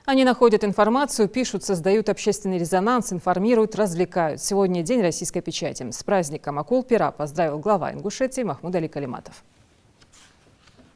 Они находят информацию, пишут, создают общественный резонанс, информируют, развлекают. Сегодня день российской печати. С праздником акул-пера поздравил глава Ингушетии Махмуд Али Калиматов.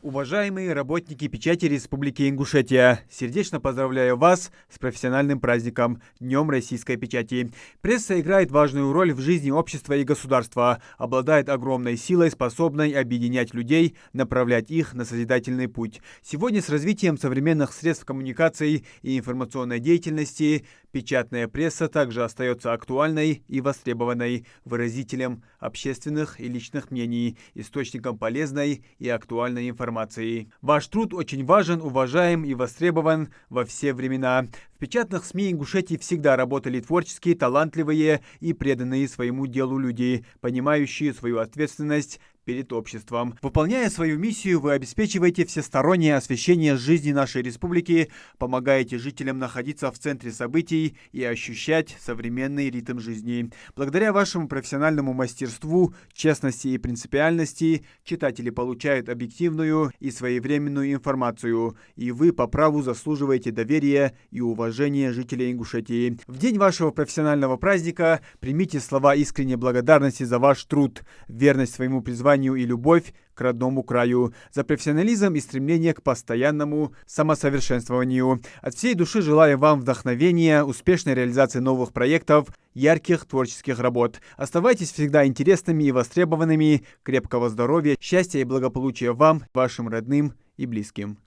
Уважаемые работники печати Республики Ингушетия, сердечно поздравляю вас с профессиональным праздником – Днем российской печати. Пресса играет важную роль в жизни общества и государства, обладает огромной силой, способной объединять людей, направлять их на созидательный путь. Сегодня с развитием современных средств коммуникации и информационной деятельности печатная пресса также остается актуальной и востребованной, выразителем общественных и личных мнений, источником полезной и актуальной информации. Ваш труд очень важен, уважаем и востребован во все времена. В печатных СМИ Ингушетии всегда работали творческие, талантливые и преданные своему делу люди, понимающие свою ответственность перед обществом. Выполняя свою миссию, вы обеспечиваете всестороннее освещение жизни нашей республики, помогаете жителям находиться в центре событий и ощущать современный ритм жизни. Благодаря вашему профессиональному мастерству, честности и принципиальности читатели получают объективную и своевременную информацию, и вы по праву заслуживаете доверия и уважения жителей Ингушетии. В день вашего профессионального праздника примите слова искренней благодарности за ваш труд, верность своему призванию и любовь к родному краю, за профессионализм и стремление к постоянному самосовершенствованию. От всей души желаю вам вдохновения, успешной реализации новых проектов, ярких творческих работ. Оставайтесь всегда интересными и востребованными, крепкого здоровья, счастья и благополучия вам, вашим родным и близким.